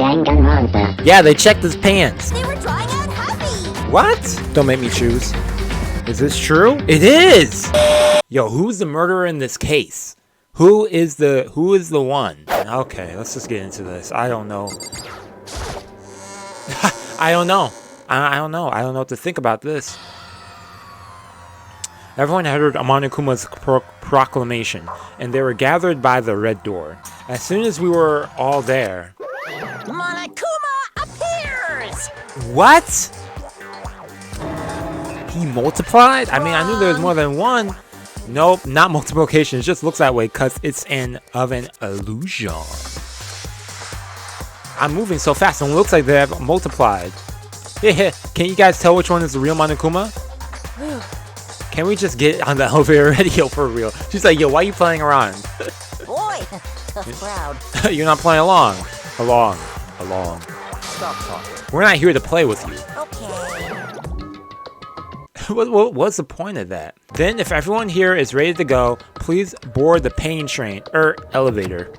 Danganronpa. Yeah, they checked his pants. They were drawing out Happy. What? Don't make me choose. Is this true? It is! Yo, who's the murderer in this case? Who is the one? Okay, let's just get into this. I don't know. I don't know. I don't know. I don't know what to think about this. Everyone had heard Monokuma's proclamation, and they were gathered by the red door. As soon as we were all there... Monokuma appears! What? He multiplied? I mean, I knew there was more than one. Nope, not multiplication. It just looks that way because it's an illusion. I'm moving so fast and it looks like they have multiplied. Yeah, can you guys tell which one is the real Monokuma? Can we just get on the elevator already? Yo, for real. She's like, yo, why are you playing around? Boy, tough crowd. You're not playing along. Along. Stop talking. We're not here to play with you. Okay. What's the point of that? Then, if everyone here is ready to go, please board the pain train, elevator.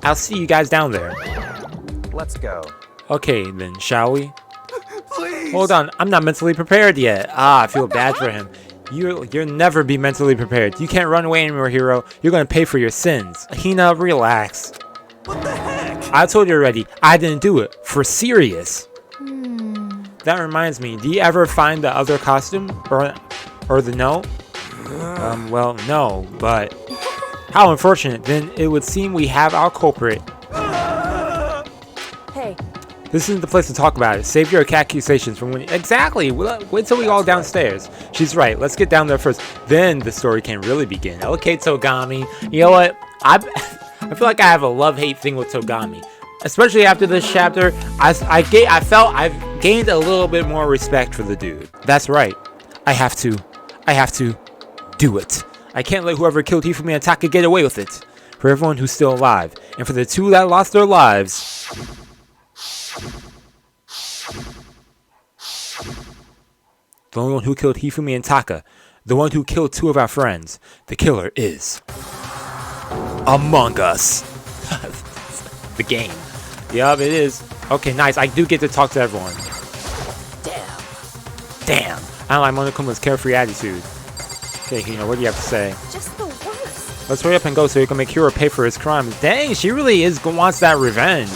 I'll see you guys down there. Let's go. Okay, then, shall we? Please. Hold on, I'm not mentally prepared yet. I feel bad for him. You'll never be mentally prepared. You can't run away anymore, hero. You're gonna pay for your sins. Hina, relax. What the heck? I told you already, I didn't do it. For serious. That reminds me, do you ever find the other costume? Or the note? Well, no, but... How unfortunate. Then it would seem we have our culprit. Hey. This isn't the place to talk about it. Save your accusations from when... Exactly! Wait till we all downstairs. She's right. Let's get down there first. Then the story can really begin. Okay, Togami. You know what? I feel like I have a love-hate thing with Togami. Especially after this chapter, I felt I've gained a little bit more respect for the dude. That's right. I have to do it. I can't let whoever killed Hifumi and Taka get away with it. For everyone who's still alive. And for the two that lost their lives. The only one who killed Hifumi and Taka. The one who killed two of our friends. The killer is... Among Us. The game. Yup, it is. Okay, nice. I do get to talk to everyone. Damn. I don't like Monokuma's carefree attitude. Okay, Hina, what do you have to say? Just the worst. Let's hurry up and go so we can make Hiro pay for his crimes. Dang, she really wants that revenge.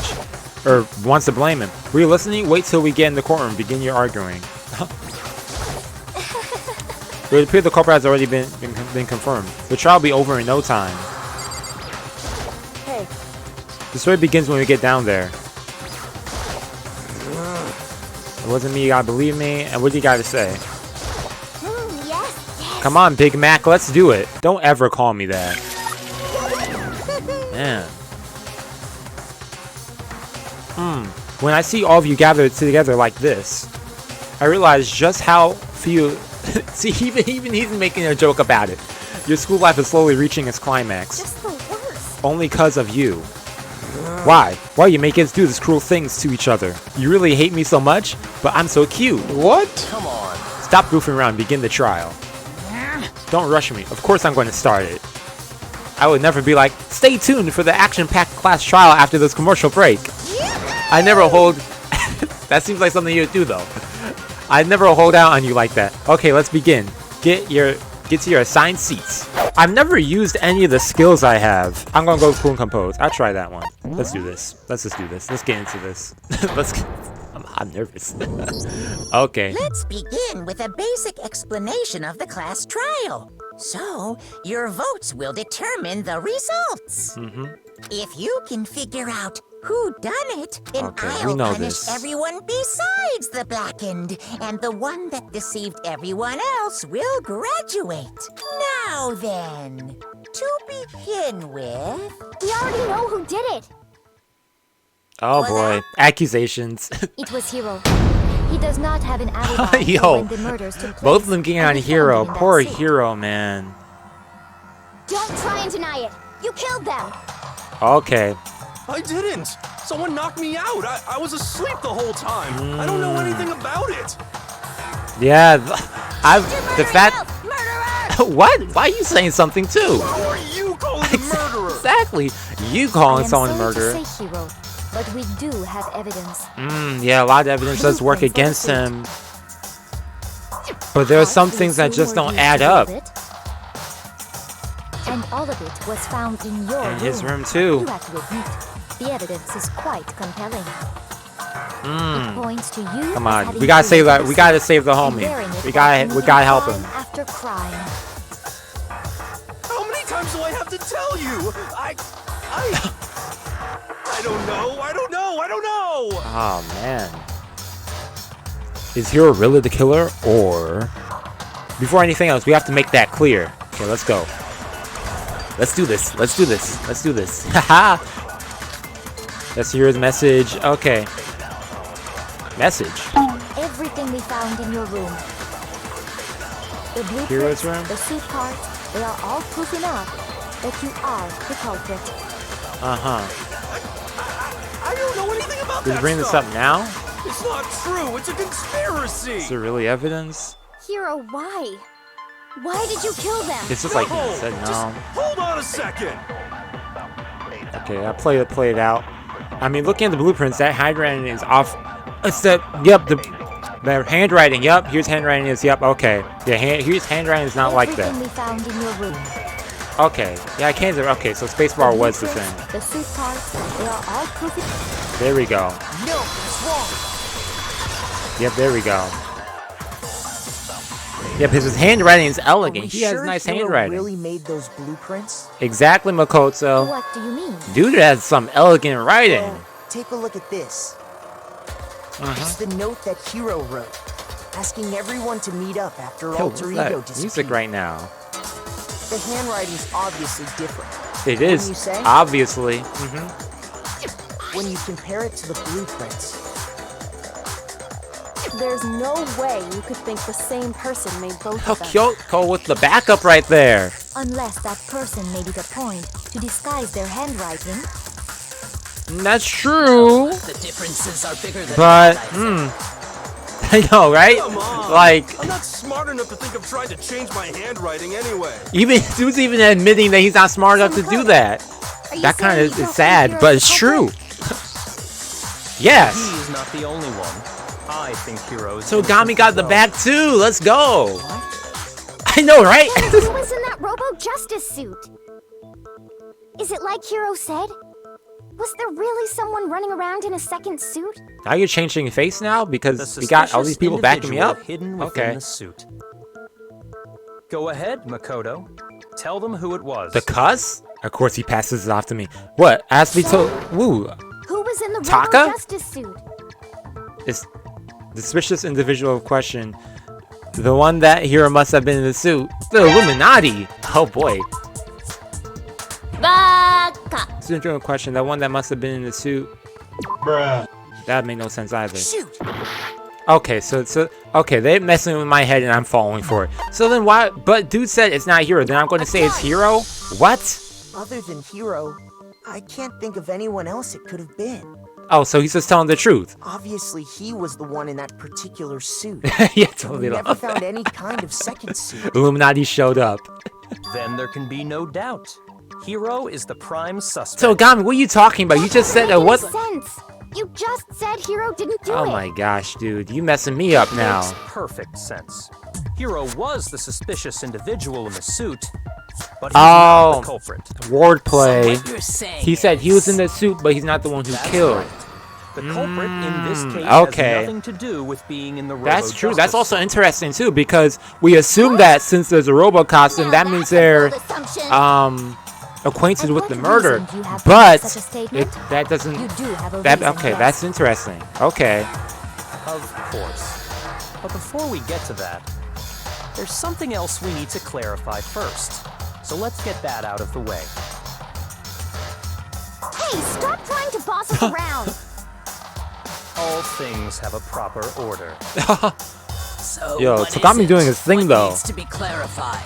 Or wants to blame him. Were you listening? Wait till we get in the courtroom. Begin your arguing. It would appear the culprit has already been confirmed. The trial will be over in no time. Hey. The story begins when we get down there. It wasn't me, you gotta believe me. And what do you gotta say? Yes. Come on, Big Mac, let's do it. Don't ever call me that. Man. When I see all of you gathered together like this, I realize just how few... See, even he's making a joke about it. Your school life is slowly reaching its climax. Just the worst. Only cause of you. Why? Why you make us do these cruel things to each other? You really hate me so much? But I'm so cute. What? Come on. Stop goofing around and begin the trial. Don't rush me. Of course I'm going to start it. I would never be like, stay tuned for the action-packed class trial after this commercial break. I never hold... That seems like something you'd do, though. I'd never hold out on you like that. Okay, let's begin. Get to your assigned seats. I've never used any of the skills I have. I'm gonna go cool and compose. I'll try that one. Let's do this. Let's just do this. Let's get into this. I'm nervous. Okay. Let's begin with a basic explanation of the class trial. So, your votes will determine the results. If you can figure out who done it, then Okay, I'll punish everyone besides the blackened, and the one that deceived everyone else will graduate. Now then, to begin with... We already know who did it. Oh boy, accusations. It was Hiro. He does not have an alibi Yo, for when the murders took place. Both of them getting on and we found Hiro. him in that Poor suit. Hiro, man. Don't try and deny it. You killed them. Okay. I didn't. Someone knocked me out. I was asleep the whole time. I don't know anything about it. Yeah, the fact... Murderer! What? Why are you saying something too? Who are you calling a murderer? Exactly. You I calling am someone a sorry murderer. to say, Hiro, but we do have evidence. Yeah, a lot of evidence does work against him. But there are some things that just don't add up. And all of it was found in your room. In his room too. You have to admit, the evidence is quite compelling. It points to you. Come on, we gotta save that. We gotta save the homie. We gotta help him. After crime. How many times do I have to tell you? I don't know. I don't know. Oh man. Is Hiro really the killer, or before anything else, we have to make that clear. Okay, let's go. Let's do this. Haha. That's Hiro's message. Okay. Message. Everything we found in your room. The Hero's blueprints, room? the suit parts, they are all proof enough that you are the culprit. I don't know anything about Did that you bring this stuff. up now? It's not true. It's a conspiracy. Is there really evidence? Hero, why? Why did you kill them? It's just like No, I said just no. hold on a second. Okay, I play it out. I mean, looking at the blueprints, that handwriting is off. It's the handwriting. Yep, here's handwriting is. Yep, okay. Yeah, here's handwriting is not like Everything that. we found in your room. Okay, yeah, I can't. Okay, so spacebar was the blueprints, thing. The suit parts, they are all proof. There we go. No, it's wrong. Yep, there we go. Yep, his handwriting is elegant. He has Sure nice Hiro handwriting. really made those blueprints? Exactly, Makoto. What do you mean? Dude has some elegant writing. Well, take a look at this. Uh-huh. It's the note that Hiro wrote, asking everyone to meet up after Yo, Alter what's Ego that disappeared. music right now? The handwriting's obviously different. It Wouldn't is, you say? obviously. When you compare it to the blueprints. There's no way you could think the same person made both of them. Kyoko with the backup right there. Unless that person made it a point to disguise their handwriting. That's true. The differences are bigger than But, I know, right? Come on. Like, I'm not smart enough to think of trying to change my handwriting anyway. dude's even admitting that he's not smart enough to do that. Are you That kind saying of you is don't sad, think but Hero's it's the true. culprit? Yes. He is not the only one. I think Heroes. So Gami got the back too. Let's go. I know, right? Who was in that Robo-Justice suit? Is it like Hiro said? Was there really someone running around in a second suit? Now you're changing your face now The because we got all these people backing me up. Hidden within Okay. the suit. Go ahead, Makoto. Tell them who it was. The cuss? Of course he passes it off to me. What? Ask me to. Woo. Who was in the Taka? Robo-Justice suit? This suspicious individual question. The one that Hiro must have been in the suit. The Illuminati. Oh boy. Baka! Syndrome question. The one that must have been in the suit. Bruh. That made no sense either. Shoot. Okay, so okay, they're messing with my head and I'm falling for it. So then why? But dude said it's not Hiro. Then I'm going to say it's Hiro. What? Other than Hiro, I can't think of anyone else it could have been. Oh, so he's just telling the truth. Obviously, he was the one in that particular suit. Yeah, We totally. never found any kind of second suit. Illuminati showed up. Then there can be no doubt. Hiro is the prime suspect. So Gami, what are you talking about? You just said what? Makes sense. You just said Hiro didn't do it. Oh my gosh, dude, you messing me up now. Makes perfect sense. Hiro was the suspicious individual in the suit, but he's not the culprit. Wordplay. What you're saying He said he was in the suit, but he's not the one who That's killed. right. The culprit in this case okay. has nothing to do with being in the Robo That's true. Justice That's also suit. interesting too, because we assume that since there's a robo costume, that means they're acquainted with the murder. But that doesn't. You do have a That reason, okay? yes. That's interesting. Okay. Of course. But before we get to that, there's something else we need to clarify first. So let's get that out of the way. Hey, stop trying to boss us around. All things have a proper order. So Yo, what Takami is it? doing his thing, What though. needs to be clarified.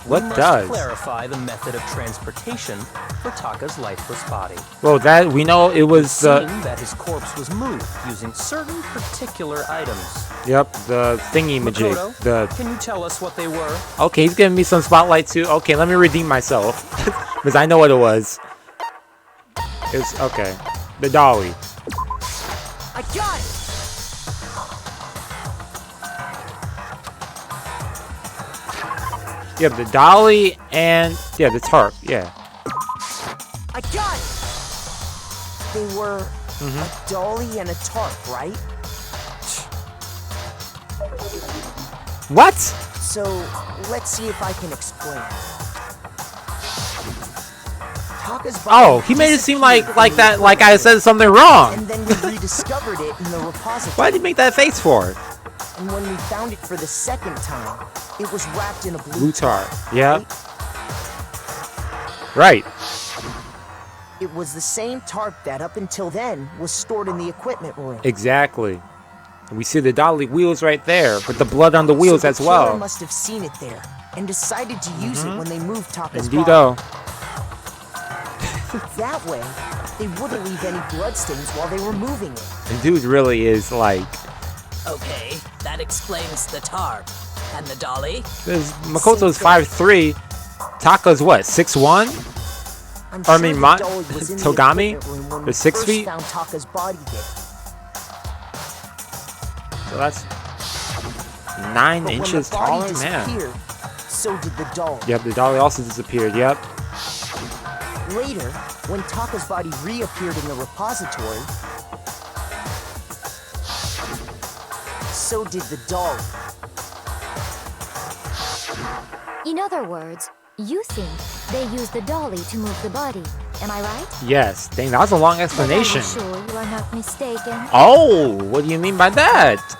What We must does? clarify the method of transportation for Taka's lifeless body. Well, that we know it was. Seeing that his corpse was moved using certain particular items. Yep, the thingy majig. Makoto, The can you tell us what they were? okay, he's giving me some spotlight too. Okay, let me redeem myself because I know what it was. It's okay. the dolly. I got it! You have the dolly and the tarp. Yeah. I got it! They were a dolly and a tarp, right? What? So, let's see if I can explain. Taka's body Oh, he made it seem like that, like I said something wrong. and then we rediscovered it in the repository. Why did he make that face for? And when we found it for the second time, it was wrapped in a Blue tarp. tarp. Yeah. Right. It was the same tarp that up until then was stored in the equipment room. Exactly. And we see the dolly wheels right there with the blood on the wheels So as the killer well. must have seen it there and decided to use it when they moved Taka's Indeedo. body. That way, they wouldn't leave any bloodstains while they were moving it. The dude really is like. Okay, that explains the tarp. And the dolly? This Makoto's 5'3". Taka's what? 6'1"? I'm I mean, the dolly was in the Togami? equipment room when They're we 6 first feet? found Taka's body there. So that's 9 But inches when the body taller, man. disappeared, so did the dolly. Yep, the dolly also disappeared. Yep. Later, when Taka's body reappeared in the repository, so did the dolly. In other words, you think they used the dolly to move the body. Am I right? Yes. Dang, that was a long But are explanation. you sure you are not mistaken? Oh, what do you mean by that?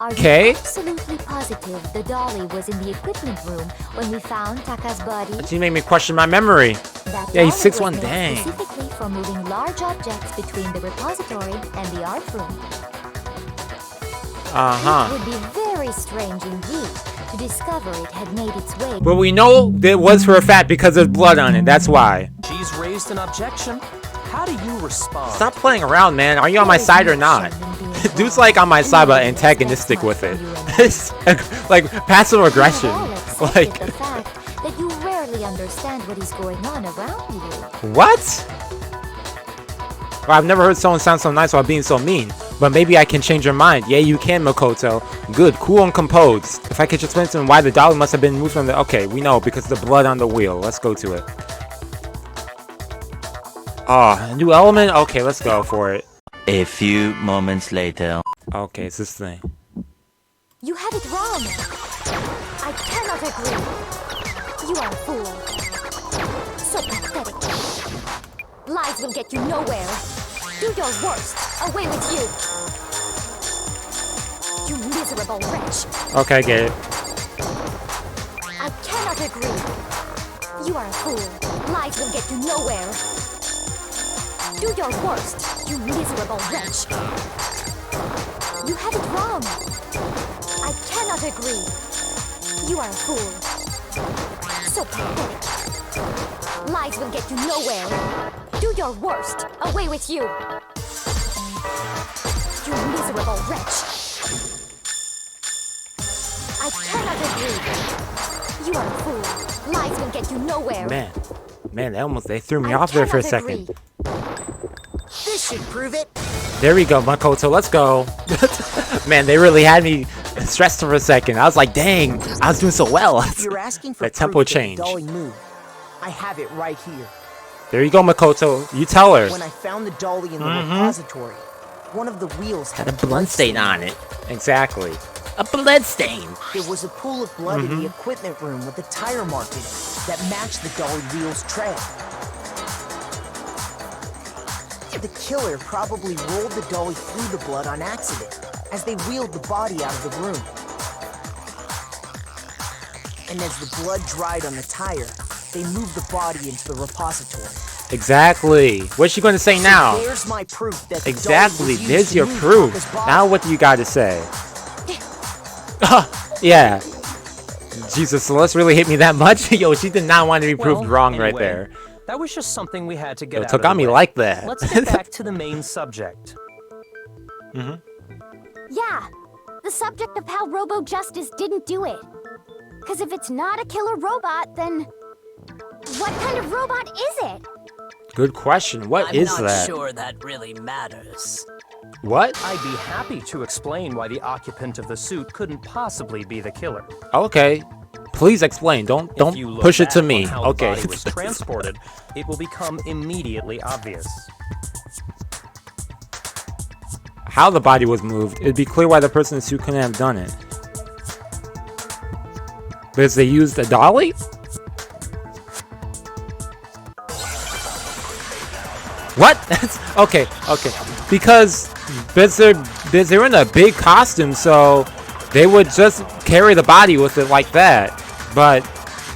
Are Okay. you absolutely positive the dolly was in the equipment room when we found Taka's body? You make me question my memory. That Yeah, he's dolly 6'1", was made dang. specifically for moving large objects between the repository and the art room. It would be very strange indeed to discover it had made its way. But we know that it was for a fact because there's blood on it. That's why. She's raised an objection. How do you respond? Stop playing around, man. Are you on my side or not? Dude's like on my side, but antagonistic with it. It's like passive aggression. Like the fact that you rarely understand what is going on around you. what? Well, I've never heard someone sound so nice while being so mean. But maybe I can change your mind. Yeah, you can, Makoto. Good, cool, and composed. If I could just explain to him why the dolly must have been moved from the... Okay, we know, because the blood on the wheel. Let's go to it. Oh, a new element? Okay, let's go for it. A few moments later. Okay, it's this thing. You have it wrong. I cannot agree. You are a fool. So pathetic. Lies will get you nowhere. Do your worst. Away with you. You miserable wretch. Okay, I get it. I cannot agree. You are a fool. Lies will get you nowhere. Do your worst, you miserable wretch. You have it wrong. I cannot agree. You are a fool. So pathetic. Lies will get you nowhere. Do your worst. Away with you. You miserable wretch. I cannot agree. You are a fool. Lies will get you nowhere. Man, they threw me off there for a cannot second. agree. This should prove it. There we go, Makoto. Let's go. Man, they really had me stressed for a second. I was like, dang, I was doing so well. If you're asking for That proof tempo that the change. dolly moved, I have it right here. There you go, Makoto. You tell her. When I found the dolly in the repository, one of the wheels had Had a blood stain on it. Exactly. A blood stain. There was a pool of blood in the equipment room with a tire mark in it that matched the dolly wheel's trail. The killer probably rolled the dolly through the blood on accident as they wheeled the body out of the room. And as the blood dried on the tire, they moved the body into the repository. Exactly. What's she going to say now? There's my proof that the Exactly. dolly was used There's to your move proof. Taka's body. Now what do you got to say? Yeah. Jesus, Celeste really hit me that much? Yo, she did not want to be proved wrong right anyway, there. That was just something we had to get Yo, out of the Togami way. like that. Let's get back to the main subject. Yeah, the subject of how Robo Justice didn't do it. Because if it's not a killer robot, then what kind of robot is it? Good question. What is I'm not that? sure that really matters. What? I'd be happy to explain why the occupant of the suit couldn't possibly be the killer. Okay. Please explain. Don't If you look push it to back me. on how Okay. the body was transported, it will become immediately obvious. How the body was moved, it'd be clear why the person in the suit couldn't have done it. Because they used a dolly? What? Okay. Because they're in a big costume, so they would just carry the body with it like that. But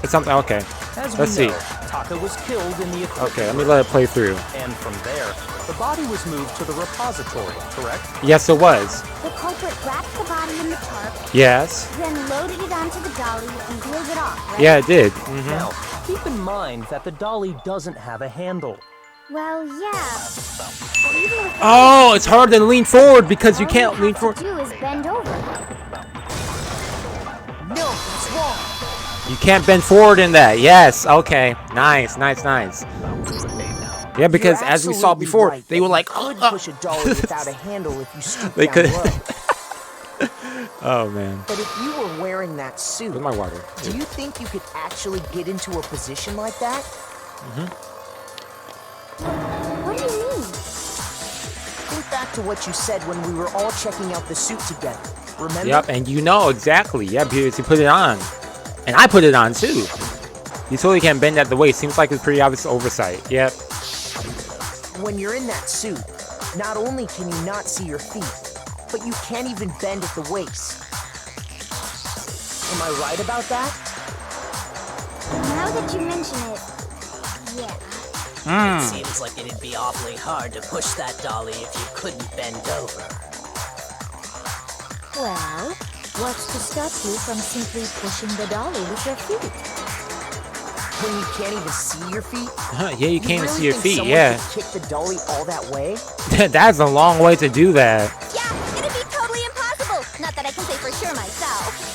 it's something. Okay. As Let's we see. know, Taka was killed in the equipment Okay, let me let it play through. and from there, the body was moved to the repository, correct? Yes, it was. The culprit wrapped the body in the tarp, Yes. then loaded it onto the dolly and wheeled it off, right? Yeah, it did. Now, keep in mind that the dolly doesn't have a handle. Well, yeah. But even with Oh, it's hard to lean forward because you all can't lean have forward. to do is bend over. No, that's wrong. You can't bend forward in that. Yes. Okay. Nice. Yeah, because You're as we saw absolutely before, right they that were you like, could push a dolly without a handle if you stoop They down could- low. oh man. But if you were wearing that suit, Where's my water? do you think you could actually get into a position like that? What do you mean? Think back to what you said when we were all checking out the suit together. Remember? Yep, and you know exactly. Yeah, because you put it on, and I put it on too. You totally can't bend at the waist. Seems like it's pretty obvious oversight. Yep. When you're in that suit, not only can you not see your feet, but you can't even bend at the waist. Am I right about that? Now that you mention it, yeah. It seems like it'd be awfully hard to push that dolly if you couldn't bend over. Well, what's to stop you from simply pushing the dolly with your feet? When you can't even see your feet? Yeah, you can't even really see your think feet. someone Yeah. could kick the dolly all that way? That's a long way to do that. Yeah, it'd be totally impossible. Not that I can say for sure myself.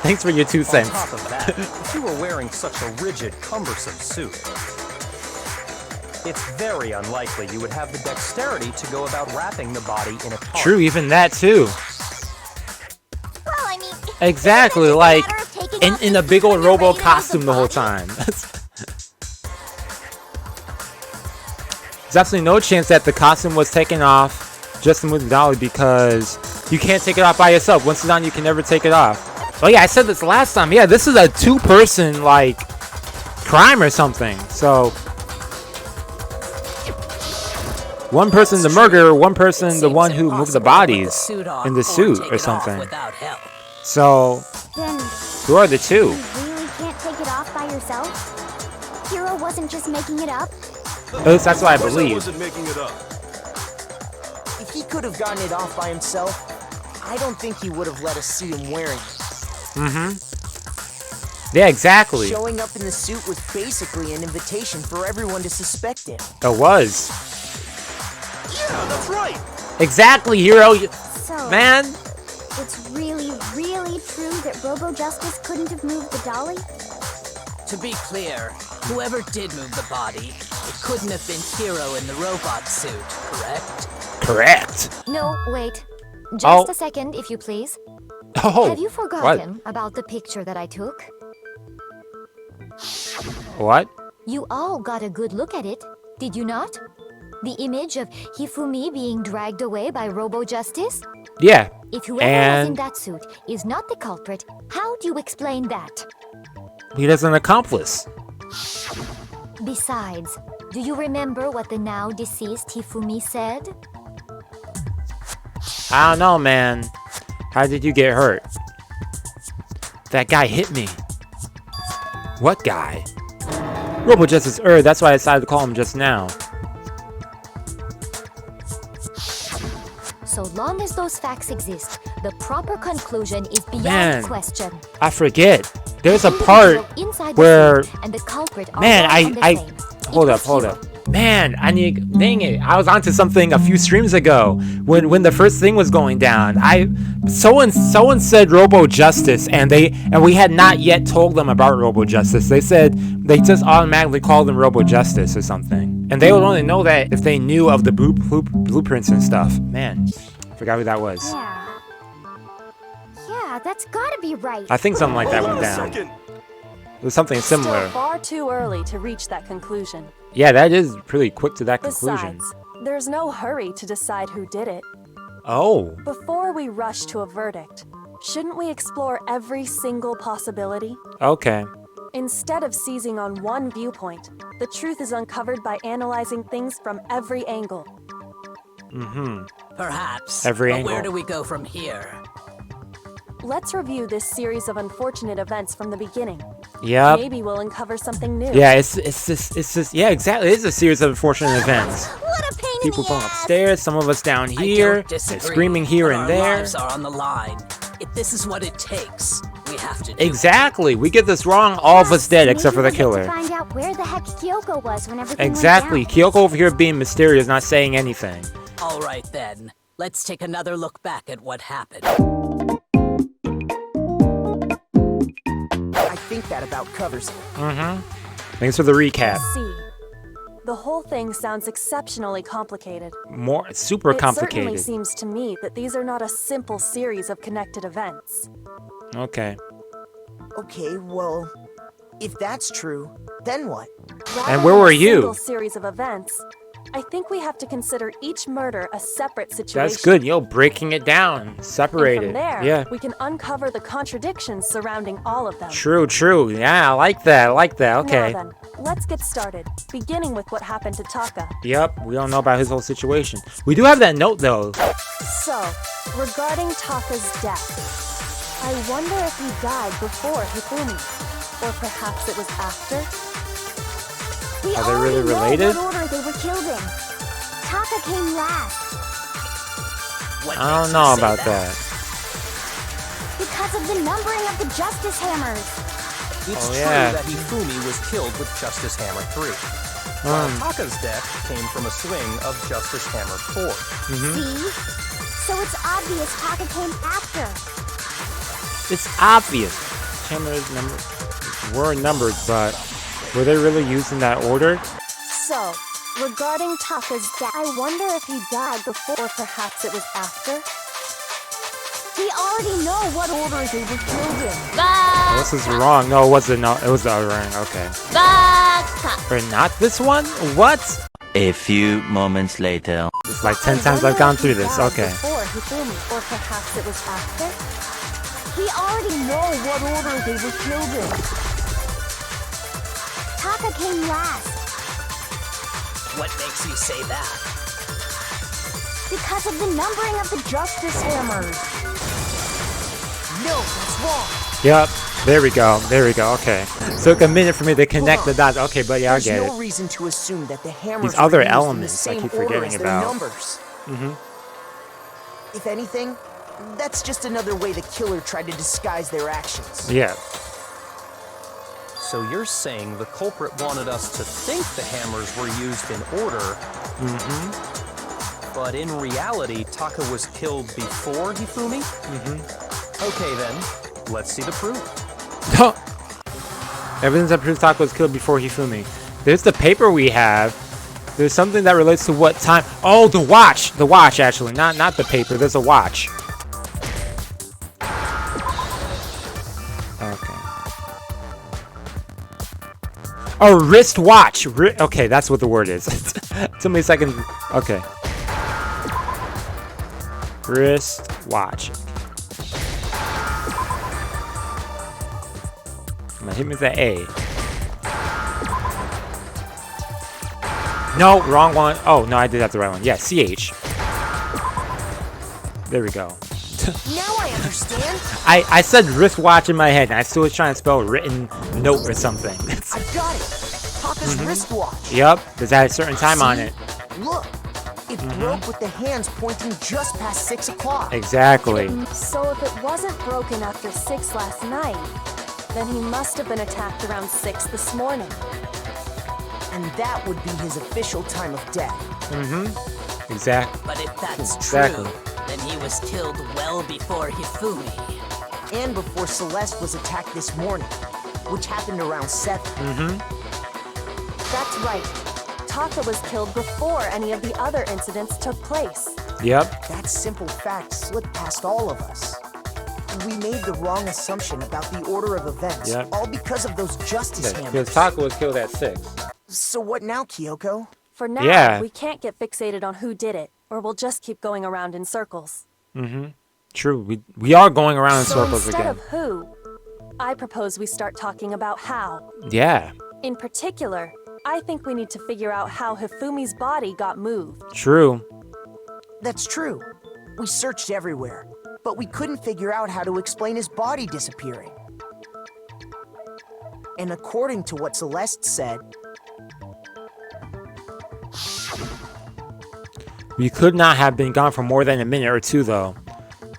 Thanks for your 2 On cents. top of that, if you were wearing such a rigid, cumbersome suit, it's very unlikely you would have the dexterity to go about wrapping the body in a tarp. True, even that too. Well, I mean, Exactly, it's just a like matter of taking off in the a big suit old when you're robo ready to move costume the whole body. time. There's absolutely no chance that the costume was taken off just to move the dolly because you can't take it off by yourself. Once it's on, you can never take it off. Oh yeah, I said this last time. Yeah, this is a 2-person like crime or something. So one person the murderer, one person the Seems one who moved the impossible to put bodies suit on in the or suit take or it off something. without help. So Then who are the two? you really can't take it off by yourself? Hero wasn't just making it up? At least that's what I Of course believe. wasn't making it up. If he could have gotten it off by himself, I don't think he would have let us see him wearing it. Yeah, exactly. Showing up in the suit was basically an invitation for everyone to suspect him. It was. Yeah, that's right. Exactly, Hero. So, Man. it's really, really true that Robo Justice couldn't have moved the dolly? To be clear, whoever did move the body, it couldn't have been Hero in the robot suit, correct? Correct. No, wait. Just Oh. a second, if you please. Oh. Have you forgotten about the picture that I took? What? You all got a good look at it, did you not? The image of Hifumi being dragged away by Robo Justice? Yeah. If whoever was in And that suit is not the culprit, how do you explain that? he does an accomplice. Besides, do you remember what the now deceased Hifumi said? I don't know, man. How did you get hurt? That guy hit me. What guy? Robo Justice that's why I decided to call him just now. So long as those facts exist, the proper conclusion is beyond Man. question. I forget. There's The a part individual inside the where suit and the culprit are Man, one and the I same. hold It up, was hold Hero. up. Man, dang it. I was onto something a few streams ago when the first thing was going down. Someone said Robo Justice and we had not yet told them about Robo Justice. They said they just automatically called them Robo Justice or something. And they would only know that if they knew of the blueprints and stuff. Man, forgot who that was. Yeah, that's gotta be right. I think something like that Hold went on a down. second. It was something similar. Still far too early to reach that conclusion. Yeah, that is pretty quick to that conclusion. Besides, there's no hurry to decide who did it. Oh. Before we rush to a verdict, shouldn't we explore every single possibility? Okay. Instead of seizing on one viewpoint, the truth is uncovered by analyzing things from every angle. Perhaps. Every but angle. where do we go from here? Let's review this series of unfortunate events from the beginning. Yep. Maybe we'll uncover something new. Yeah, it's this. Yeah, exactly. It is a series of unfortunate events. What a pain People in the going ass. upstairs, some of us down I here, don't disagree, and screaming here but and our there. lives are on the line. If this is what it takes, we have to do Exactly. We get this wrong, all of us dead except for the Maybe we'll get killer. to find out where the heck Kyoko was when everything Exactly. went down. Kyoko over here being mysterious, not saying anything. it. All right then. Let's take another look back at what happened. I think that about covers it. Thanks for the recap. See, the whole thing sounds exceptionally complicated. Super It certainly complicated. seems to me that these are not a simple series of connected events. Okay. Okay, well, if that's true, then what? Rather where than were a you? single series of events, I think we have to consider each murder a separate situation. That's good. Yo, breaking it down. And Separated. from there, Yeah. we can uncover the contradictions surrounding all of them. True. Yeah, I like that. Okay. Now then, let's get started, beginning with what happened to Taka. Yep, we don't know about his whole situation. We do have that note though. So, regarding Taka's death, I wonder if he died before Hifumi, or perhaps it was after? We Are they already really know related? what order they were killed in. Taka came last What I don't makes know you say about that. because of the numbering of the Justice Hammers. It's Oh, true yeah. that Hifumi was killed with Justice Hammer 3. While Taka's death came from a swing of Justice Hammer 4. See? So it's obvious Taka came after. It's obvious. Hammers were numbered, but were they really used in that order? So, regarding Taka's death, I wonder if he died before, or perhaps it was after? We already know what order they were killed in. Oh, this is wrong. No, it wasn't. No, it was the other one. Okay. Or not this one? What? A few moments later. It's like 10 I times wonder I've gone if through he this. died Okay. Before Hifumi, or perhaps it was after? We already know what order they were killed in. Taka came last What makes you say that? because of the numbering of the Justice Hammers. No, that's wrong. Yep. There we go. Okay. Took a minute for me to connect the dots. Okay, but yeah, I There's get no it. reason to assume that the hammers These other were used elements I in the keep same order forgetting as their about. numbers. If anything, that's just another way the killer tried to disguise their actions. Yeah. So you're saying the culprit wanted us to think the hammers were used in order, but in reality, Taka was killed before Hifumi? Okay then, let's see the proof. Evidence that proves Taka was killed before Hifumi. There's the paper we have. There's something that relates to what time. Oh, the watch. The watch, actually. Not the paper. There's a watch. Okay. A wristwatch. Okay, that's what the word is. Too many seconds. Okay. Wristwatch. Hit me with that A. No, wrong one. Oh, no, I did have the right one. Yeah, CH. There we go. Now I understand. I said wristwatch in my head, and I still was trying to spell written note or something. I got it. Taka's wristwatch. Yep, there's a certain time on it. Look, it broke with the hands pointing just past 6 o'clock. Exactly. So if it wasn't broken after 6 last night, then he must have been attacked around 6 this morning. And that would be his official time of death. Exactly. But if that's Exactly. true, then he was killed well before Hifumi. And before Celeste was attacked this morning, which happened around 7. That's right. Taka was killed before any of the other incidents took place. Yep. That simple fact slipped past all of us. We made the wrong assumption about the order of events, Yep. all because of those justice Because hammers. Taka was killed at 6. So what now, Kyoko? For now, Yeah. we can't get fixated on who did it, or we'll just keep going around in circles. True. We are going around in So circles instead again. of who, I propose we start talking about how. Yeah. In particular, I think we need to figure out how Hifumi's body got moved. True. That's true. We searched everywhere, but we couldn't figure out how to explain his body disappearing. And according to what Celeste said, We could not have been gone for more than a minute or two, though.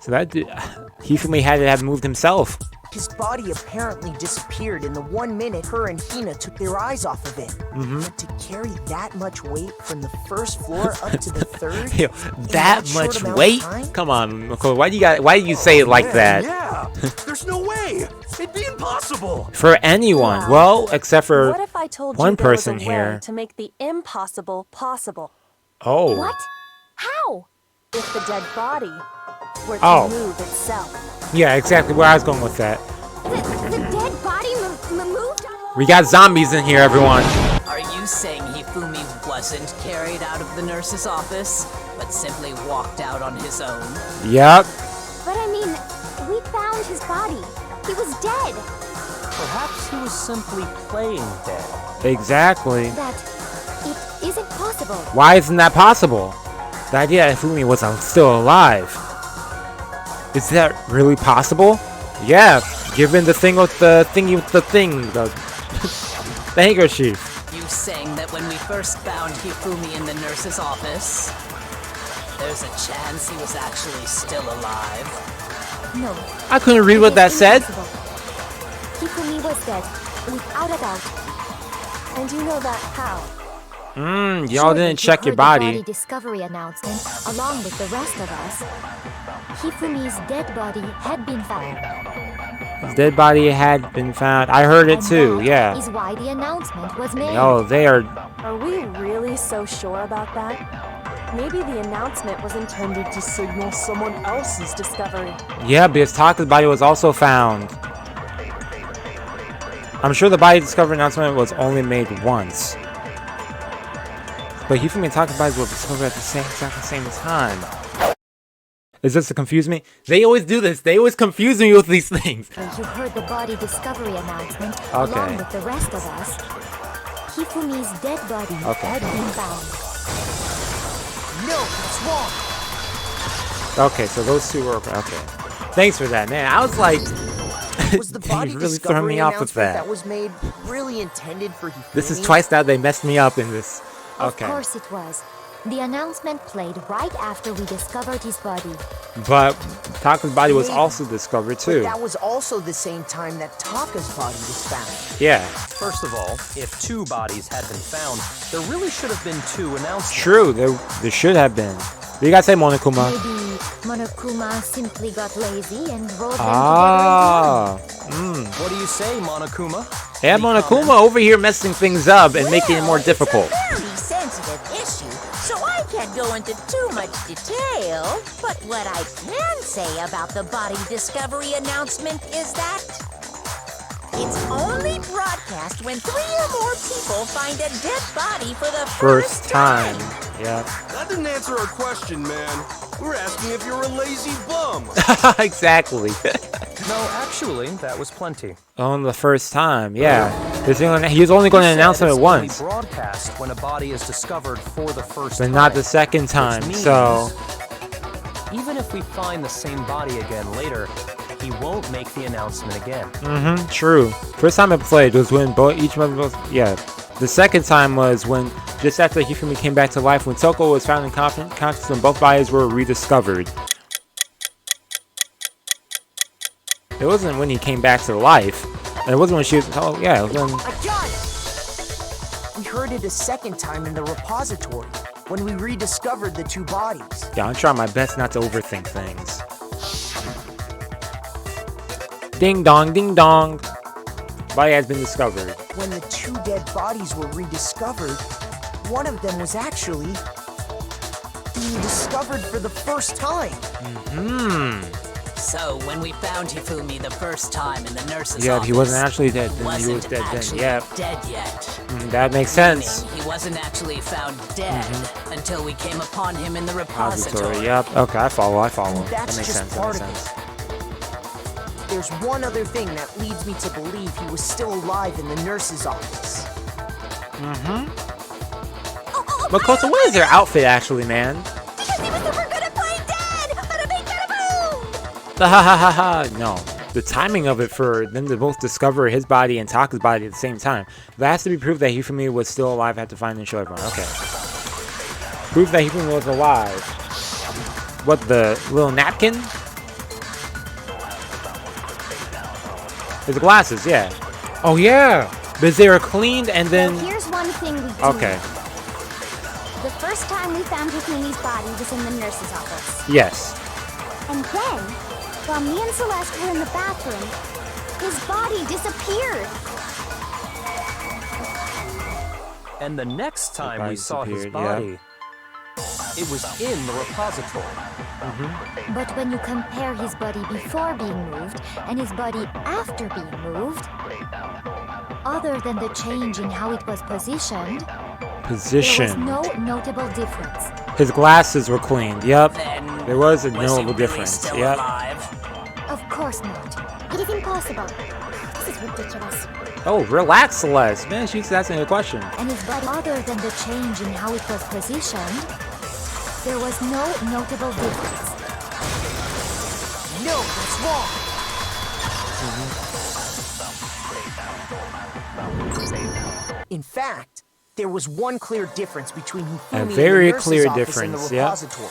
So that Hifumi had to have moved himself. his body apparently disappeared in the 1 minute her and Hina took their eyes off of it. But to carry that much weight from the first floor up to the third? Yo, in that short much amount of weight? time? Come on, Makoto. Why do you say it like that? Yeah, there's no way. It'd be impossible. For anyone. Wow. Well, except for What if I told one you there was person a here. way to make the impossible possible? Oh. What? How? If the dead body were to Oh. move itself. Yeah, exactly where I was going with that. The dead body moved? We got zombies in here, everyone. Are you saying Hifumi wasn't carried out of the nurse's office, but simply walked out on his own? Yep. But I mean, we found his body. He was dead. Perhaps he was simply playing dead. Exactly. That it isn't possible. Why isn't that possible? The idea that Hifumi was still alive. Is that really possible? Yeah, given the thing with the thingy with the thing, the handkerchief. You saying that when we first found Hifumi in the nurse's office, there's a chance he was actually still alive? No. I couldn't read it what is that said. impossible. Hifumi was dead, without a doubt. And you know that how? Y'all Surely didn't he check your heard the body. discovery announcement along with the rest of us. Hifumi's dead body had been found. His dead body had been found. I heard it And too, that yeah. is why the announcement was made. Oh, they are. Are we really so sure about that? Maybe the announcement was intended to signal someone else's discovery. Yeah, because Taka's body was also found. I'm sure the body discovery announcement was only made once. But Hifumi and Taka's bodies were discovered at the same time. Is this to confuse me? They always do this. They always confuse me with these things. When you heard the body discovery announcement Okay. along with the rest of us, Hifumi's dead body Okay. had been found. No, it's wrong. Okay, so those two were okay. Thanks for that, man. I was like, Was the Dang, body you really discovery throwing me off with announcement that. that was made really intended for Hifumi? this is twice now they messed me up in this. Okay. Of course it was. The announcement played right after we discovered his body. But Taka's body was Maybe. also discovered But too. that was also the same time that Taka's body was found. Yeah. First of all, if 2 bodies had been found, there really should have been 2 announcements. True, there should have been. What you gotta say, Monokuma? Maybe Monokuma simply got lazy and rolled them Ah. What do you say, Monokuma? Yeah, Any Monokuma comments? over here messing things up and making it more difficult. It's a very sensitive issue, so I can't go into too much detail. But what I can say about the body discovery announcement is that it's only broadcast when 3 or more people find a dead body for the First time. Yeah. That didn't answer our question, man. We're asking if you're a lazy bum. Exactly. No, actually, that was plenty. On the first time, yeah. He was only going to He said announce it it's once, only broadcast when a body is discovered for the first but time. not the second time. Which So, Even if we find the same body again later, he won't make the announcement again. true. First time I played was when each one of us, yeah. The second time was when, just after Hifumi came back to life, when Toko was found in conscious and both bodies were rediscovered. It wasn't when he came back to life. And it wasn't when she was, oh yeah, it was when, I got it! We heard it a second time in the repository when we rediscovered the two bodies. Yeah, I'm trying my best not to overthink things. Ding dong, ding dong. Body has been discovered. When the two dead bodies were rediscovered, one of them was actually being discovered for the first time. So, when we found Hifumi the first time in the nurse's Yeah, office, he wasn't actually dead. Then he was dead then. Yeah. dead yet. That makes sense. Meaning he wasn't actually found dead until we came upon him in the repository. Yep. Okay, I follow. And That that's makes just sense. part That of makes sense. it. There's one other thing that leads me to believe he was still alive in the nurse's office. Makoto, what is their outfit actually, man? Because he was super good at playing dead! Bada bing, bada boom! The ha ha ha ha. No. The timing of it for them to both discover his body and Taka's body at the same time. That has to be proof that Hifumi was still alive. I have to find and show everyone. Okay. Proof that Hifumi was alive. What, the little napkin? His glasses, yeah. Oh, yeah. Because they were cleaned and then... Well, here's one thing we do. Okay. The first time we found Hifumi's body was in the nurse's office. Yes. And then, while me and Celeste were in the bathroom, his body disappeared. And the next time we saw his disappeared, yeah. body, it was in the repository. But when you compare his body before being moved and his body after being moved, other than the change in how it was positioned, there was no notable difference. His glasses were cleaned. Yep. Then, There was a was he notable really difference. still Yep. alive? Of course not. It is impossible. This is ridiculous. Oh, relax, Celeste. Man, she's asking a question. And his body, other than the change in how it was positioned, there was no notable difference. No, that's wrong. In fact, there was one clear difference between Hifumi and very the nurse's clear office difference, and the yep. repository.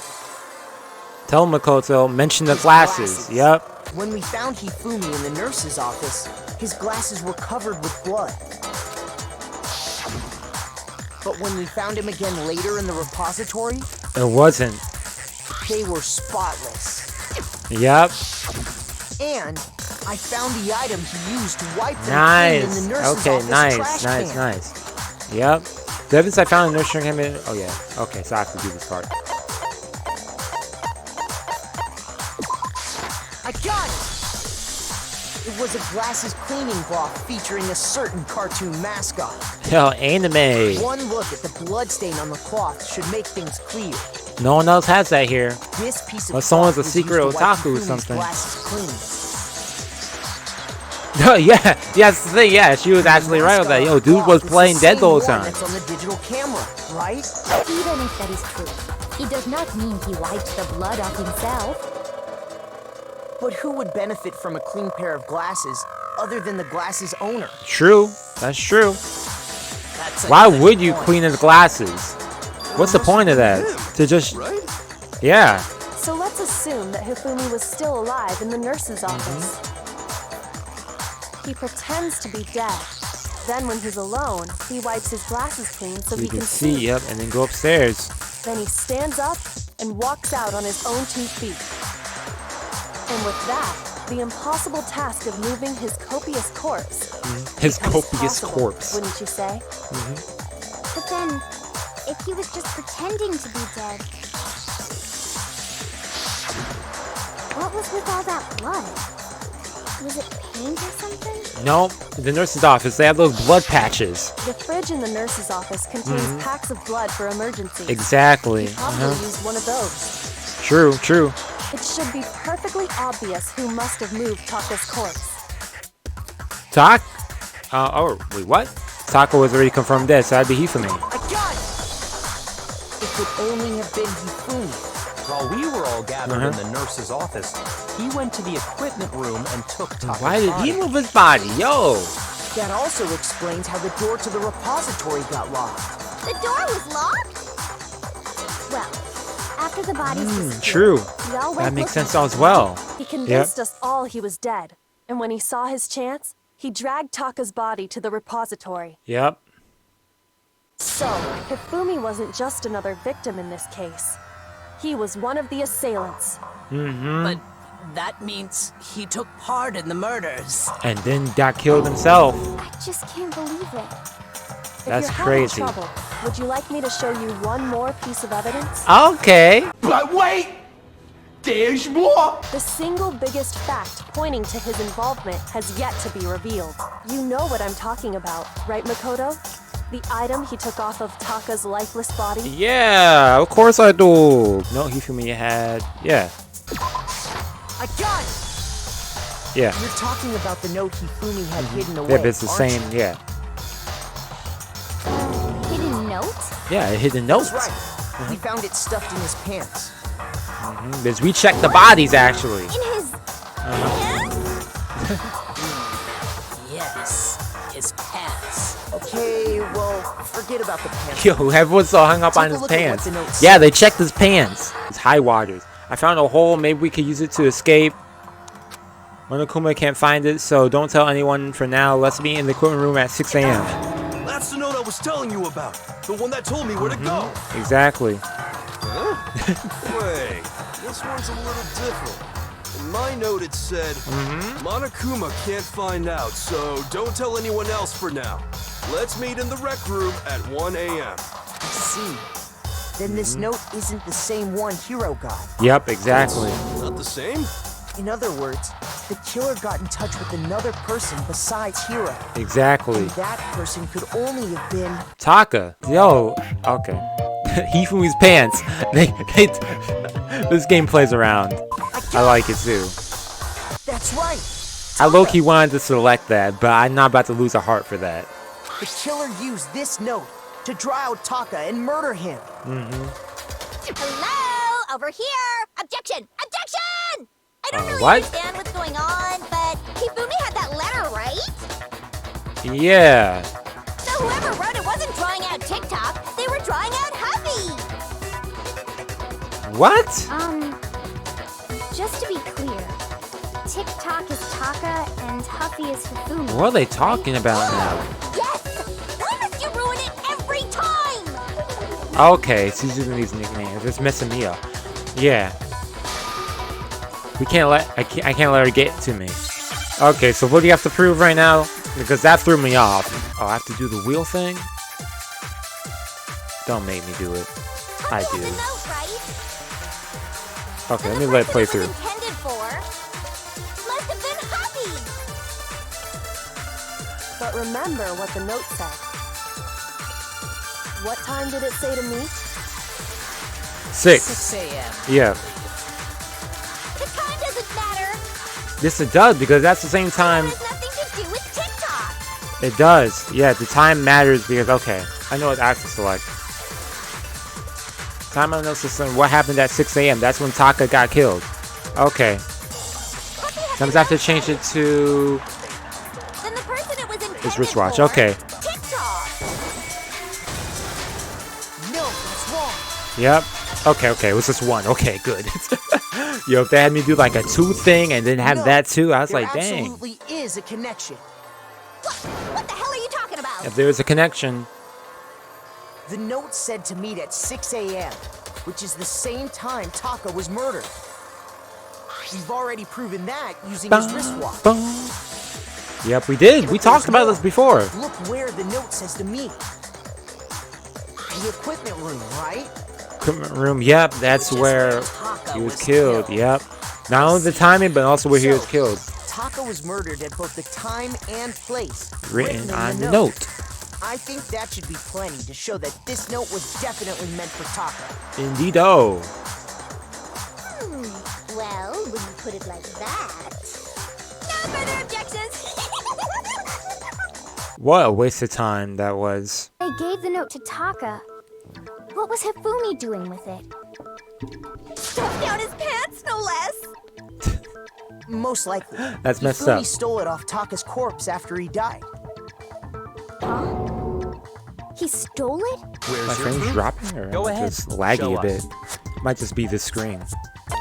Tell Makoto, mention the His glasses. Yep. When we found Hifumi in the nurse's office, his glasses were covered with blood. But when we found him again later in the repository, It wasn't. they were spotless. Yep. And I found the item he used to wipe them clean in Nice. the nurse's Okay, office nice, trash nice, can. nice. Yep. The evidence I found in the nursery came in. Oh, yeah. Okay, so I have to do this part. I got it! It was a glasses cleaning cloth featuring a certain cartoon mascot. Yo, anime. One look at the bloodstain on the cloth should make things clear. No one else has that here. This piece of Unless someone's cloth a was secret used to wipe otaku or Hifumi's something. glasses clean. Yeah, that's the thing. Yeah, she was actually right with that. Yo, dude was playing dead the whole time. That's on the digital camera, right? Even if that is true, it does not mean he wiped the blood off himself. But who would benefit from a clean pair of glasses other than the glasses owner? True. That's true. That's a Why good would you point. clean his glasses? What's the point of that? To just... Yeah. So let's assume that Hifumi was still alive in the nurse's office. He pretends to be dead. Then when he's alone, he wipes his glasses clean so You he can can see, see. yep, and then go upstairs. Then he stands up and walks out on his own 2 feet. And with that, the impossible task of moving his copious corpse His becomes copious possible, corpse. wouldn't you say? But then, if he was just pretending to be dead, what was with all that blood? Was it paint or something? Nope. The nurse's office, they have those blood patches. The fridge in the nurse's office contains packs of blood for emergencies. Exactly. He probably used one of those. True, true. It should be perfectly obvious who must have moved Taka's corpse. Wait, what? Taka was already confirmed dead, so that'd be Hifumi. I got it! It could only have been Hifumi. While we were all gathered in the nurse's office, he went to the equipment room and took Taka's Why did he body. move his body? Yo! That also explains how the door to the repository got locked. The door was locked? Well, after the bodies disappeared, True. we all went That makes looking sense for as them. well. He convinced us all he was dead. And when he saw his chance, he dragged Taka's body to the repository. Yep. So, Hifumi wasn't just another victim in this case. He was one of the assailants. But that means he took part in the murders. And then got killed himself. I just can't believe it. That's if you're crazy. having trouble, would you like me to show you one more piece of evidence? Okay. But wait! There's more! The single biggest fact pointing to his involvement has yet to be revealed. You know what I'm talking about, right, Makoto? The item he took off of Taka's lifeless body? Yeah, of course I do. No, Hifumi had. Yeah. I got it! Yeah. You're talking about the note Hifumi had hidden away. Yeah, but it's the aren't same. you? Yeah. Hidden note? Yeah, it hid the notes. That's right. He found it stuffed in his pants. Because we checked the bodies actually. In his pants? Yes, his pants. Okay, well, forget about the pants. Yo, everyone's so hung up Take on a his look at what pants. the notes Yeah, say. they checked his pants. His high waters. I found a hole. Maybe we could use it to escape. Monokuma can't find it, so don't tell anyone for now. Let's meet in the equipment room at 6 a.m. That's the note I was telling you about. The one that told me where to go. Exactly. Wait, this one's a little different. In my note it said, Monokuma can't find out, so don't tell anyone else for now. Let's meet in the rec room at 1 a.m. I see. Then this note isn't the same one Hiro got. Yep, exactly. Not the same? In other words, the killer got in touch with another person besides Hiro. Exactly. And that person could only have been... Taka. Yo. Okay. Hifumi's pants. This game plays around. I like it too. That's right. I low-key wanted to select that, but I'm not about to lose a heart for that. The killer used this note to draw out Taka and murder him. Hello? Over here! Objection! Objection! I don't really what? understand what's going on, but Hifumi had that letter, right? Yeah. So whoever wrote it wasn't drawing out TikTok, they were drawing out Happy! What? Just to be clear, TikTok is Taka and Huffy is Hifumi. What are they talking about now? Yes! Why must you ruin it every time? Okay, she's using these nicknames. It's messing me up. Yeah. I can't let her get to me. Okay, so what do you have to prove right now? Because that threw me off. Oh, I have to do the wheel thing? Don't make me do it. I Huffy do. has a note, right? Okay, Then let me the let it person play it through. was intended for must have been Happy! But remember what the note said. What time did it say to meet? 6. 6 a.m. Yeah. The time doesn't matter! Yes, it does, because that's the same time. It has nothing to do with TikTok! It does. Yeah, the time matters because, okay, I know what I have to select. Time on the system. What happened at 6 a.m.? That's when Taka got killed. Okay. Sometimes I have to change it to Then the person it was intended his wristwatch. for, Okay. TikTok! No, that's wrong. Yep. Okay. It was just one. Okay, good. Yo, if they had me do like a 2 thing and then have No, that too, I was there like, dang. absolutely is a connection. What the hell are you talking about? If there's a connection. The note said to meet at 6 a.m., which is the same time Taka was murdered. We've already proven that using his wristwatch. Boom. Yep, we did. We talked about this before. Look where the note says to meet. The equipment room, right? Equipment room. Yep, that's Just where Taka he was was killed. killed. Yep. Not only the timing, but also where he was So, killed. Taka was murdered at both the time and place Written in on the note. I think that should be plenty to show that this note was definitely meant for Taka. Indeed-o. Well, when you put it like that... No further objections! What a waste of time that was. They gave the note to Taka. What was Hifumi doing with it? Stuffed down his pants, no less! Most likely. That's messed Hifumi up. stole it off Taka's corpse after he died. He stole it? My frame's dropping or Go ahead. just laggy Show a bit. us. Might just be the screen.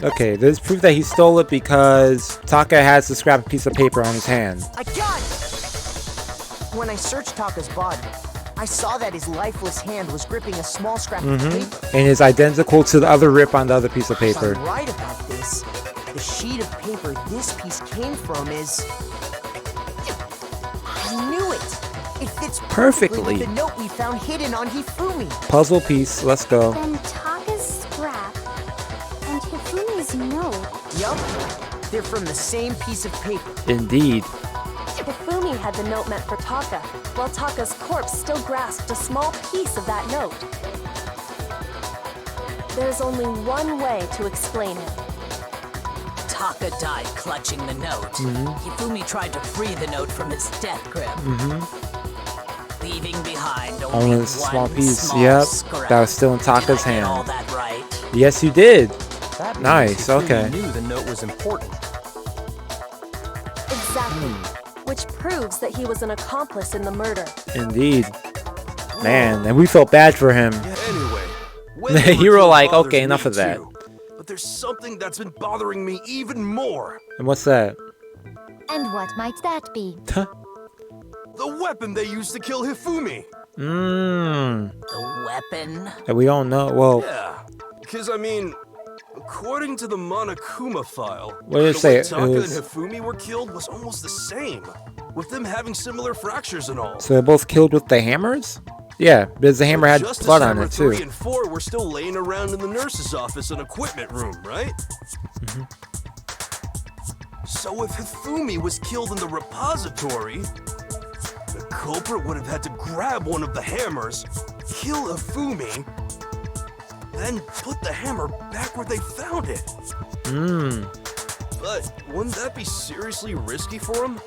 Okay, there's proof that he stole it because Taka has the scrap piece of paper on his hand. I got it! When I searched Taka's body, I saw that his lifeless hand was gripping a small scrap of paper. And it's identical to the other rip on the other piece of If paper. I'm right about this, the sheet of paper this piece came from is... I knew it! It fits perfectly with the note we found hidden on Hifumi. Puzzle piece, let's go. Then Taka's scrap and Hifumi's note. Yup, they're from the same piece of paper. Indeed. Hifumi had the note meant for Taka, while Taka's corpse still grasped a small piece of that note. There's only one way to explain it. Taka died clutching the note. Hifumi tried to free the note from his death grip. Leaving behind only Only one a small piece, small yep. scrap. That was still in Taka's Did I get hand. all that right? Yes, you did. That means Nice, Hifumi okay. knew the note was important. Exactly. Which proves that he was an accomplice in the murder. Indeed. Man, and we felt bad for him. Anyway, The hero like, bothers okay, me enough of that. too, but there's something that's been bothering me even more. And what's that? And what might that be? The weapon they used to kill Hifumi. The weapon? That we don't know. Well, Yeah, because I mean, according to the Monokuma file, What did it the say? way It Taka was- and Hifumi were killed was almost the same, with them having similar fractures and all. so they're both killed with the hammers? Yeah, because the hammer had Justice blood on Hammer it too. 3 and 4 were still laying around in the nurse's office and equipment room, right? So if Hifumi was killed in the repository, the culprit would have had to grab one of the hammers, kill Hifumi, then put the hammer back where they found it. But wouldn't that be seriously risky for him?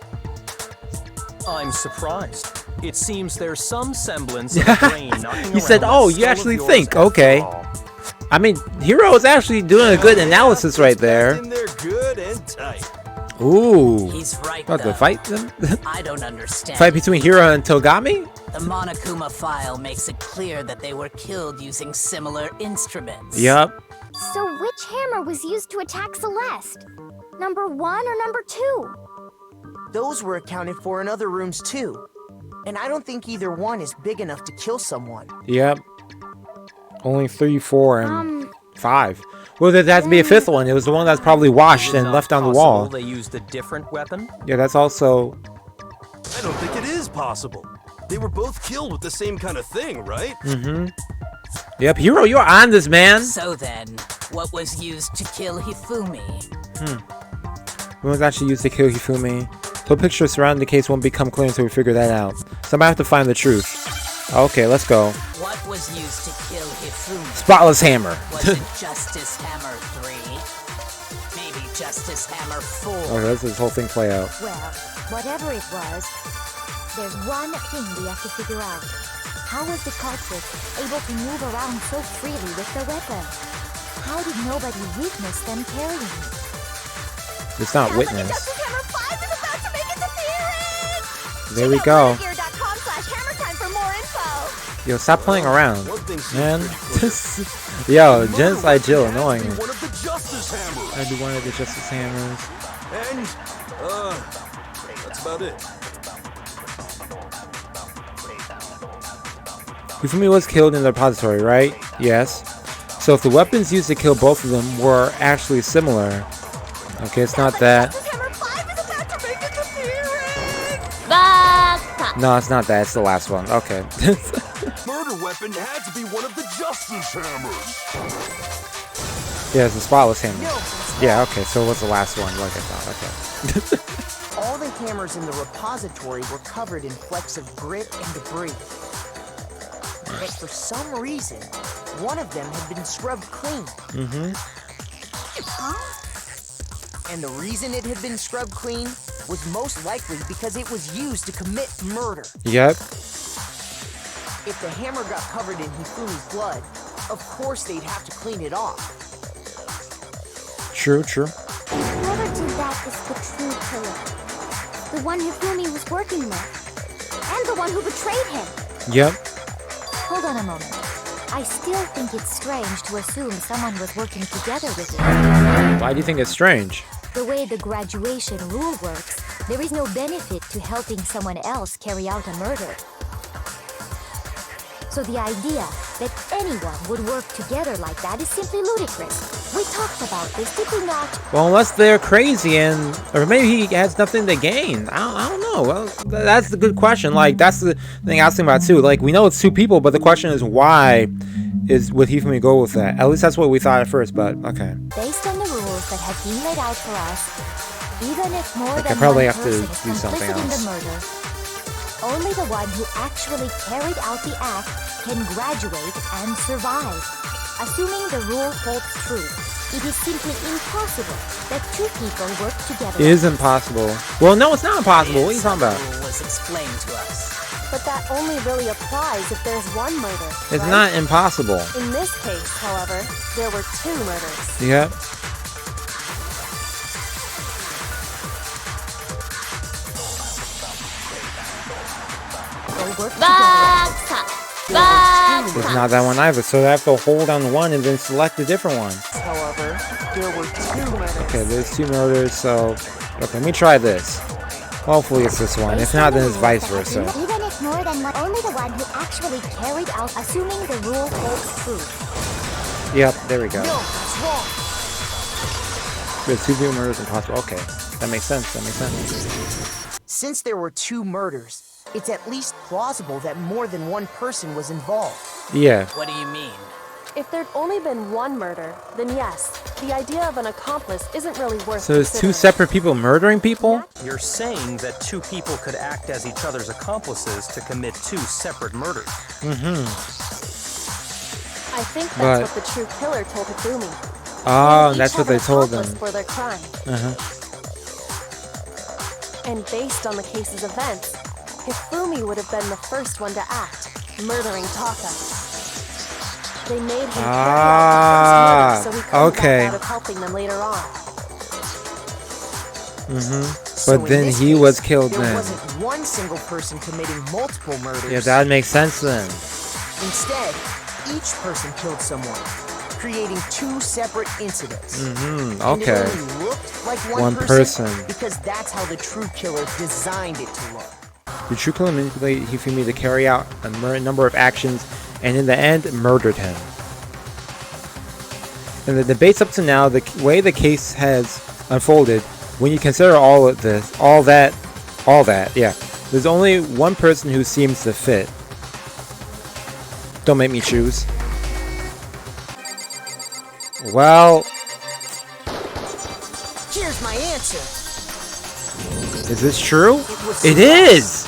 I'm surprised. It seems there's some semblance of a brain knocking He said, around "Oh, that you skull of actually yours think, after okay." all. I mean, Hero is actually doing a good analysis right there. In there good and tight. Ooh. He's right, About though. to fight them? I don't understand. Fight between Hero and Togami? The Monokuma file makes it clear that they were killed using similar instruments. Yup. So which hammer was used to attack Celeste? Number 1 or number 2? Those were accounted for in other rooms too. And I don't think either one is big enough to kill someone. Yep. Only 3, 4, and 5. Well, there has to be a fifth one. It was the one that's probably washed Is it and not left on the possible wall. They used a different weapon. Yeah, that's also... I don't think it is possible. They were both killed with the same kind of thing, right? Yep, Hero, you're on this, man. So then, what was used to kill Hifumi? What was actually used to kill Hifumi? So pictures surrounding the case won't become clear until we figure that out. Somebody have to find the truth. Okay, let's go. What was used to kill Hifumi? Spotless hammer. Was it Justice Hammer 3? Maybe Justice Hammer 4? Okay, let's this whole thing play out. Well, whatever it was, there's one thing we have to figure out. How was the culprit able to move around so freely with the weapon? How did nobody witness them carrying it? It's not witness. Justice Hammer 5 is about to make its appearance! There we go. Gear.com/hammertime for more info! Yo, stop playing around, One thing seems man. pretty clear. Yo, Genocide Jill annoying. One of the Justice Hammers. I'd be one of the Justice Hammers. And, that's about it. Hifumi was killed in the repository, right? Yes. So if the weapons used to kill both of them were actually similar. Okay, it's not that. Justice Hammer 5 is about to make its appearance! No, it's not that. It's the last one. Okay. Murder weapon had to be one of the Justice Hammers. Yeah, it's the spotless hammer. No, Yeah, okay, so what's the last one? Like I thought, okay. all the hammers in the repository were covered in flecks of grit and debris. But for some reason, one of them had been scrubbed clean. And the reason it had been scrubbed clean was most likely because it was used to commit murder. Yep. If the hammer got covered in Hifumi's blood, of course they'd have to clean it off. True, true. Whoever did that is the true killer. The one Hifumi was working with. And the one who betrayed him. Yep. Hold on a moment. I still think it's strange to assume someone was working together with him. Why do you think it's strange? The way the graduation rule works, there is no benefit to helping someone else carry out a murder. So the idea that anyone would work together like that is simply ludicrous. We talked about this, did we not? Well, unless they're crazy or maybe he has nothing to gain. I don't know. Well, that's the good question. Like, that's the thing I was thinking about too. Like, we know it's two people, but the question is why would Hifumi go with that? At least that's what we thought at first, but okay. Based on the rules that have been laid out for us, even if more I than probably one have to person is do something complicit in else. the murder, only the one who actually carried out the act can graduate and survive. Assuming the rule holds true, it is simply impossible that two people work together. It is impossible. Well, no, it's not impossible. What are you talking about? The rule was explained to us. But that only really applies if there's one murder. It's right? not impossible. In this case, however, there were two murders. Yep. They work together. It's not that one either, so I have to hold on one and then select a different one. However, there were two murders. Okay, there's two murders, so... Okay, let me try this. Hopefully it's this one. If not, then it's vice versa. Even if more than one, only the one who actually carried out, assuming the rule holds true. Yep, there we go. No, that's wrong. There's two people murders impossible. Okay, that makes sense. That makes sense. Since there were two murders, it's at least plausible that more than one person was involved. Yeah. What do you mean? If there'd only been one murder, then yes, the idea of an accomplice isn't really worth So there's two considering. separate people murdering people? You're saying that two people could act as each other's accomplices to commit two separate murders. Mm-hmm. I think that's But- what the true killer told Hifumi. Oh, Each that's what had an they told them. accomplice for their crime. Uh-huh. And based on the case's events, Hifumi would have been the first one to act, murdering Taka. They made him carry out the first murder so he couldn't okay. back out of helping them later on. Mm-hmm. So But in then this he case, was killed there then. wasn't one single person committing multiple murders. Yeah, that makes sense then. Instead, each person killed someone, creating two separate incidents. Mm-hmm. And it Okay. only looked like One one person. because that's how the true killer designed it to look. The true killer manipulated Hifumi to carry out a number of actions and in the end murdered him. In the debates up to now, the way the case has unfolded, when you consider all of this, all that, yeah, there's only one person who seems to fit. Don't make me choose. Well, Here's my answer. is this true? was It Synopsis. is!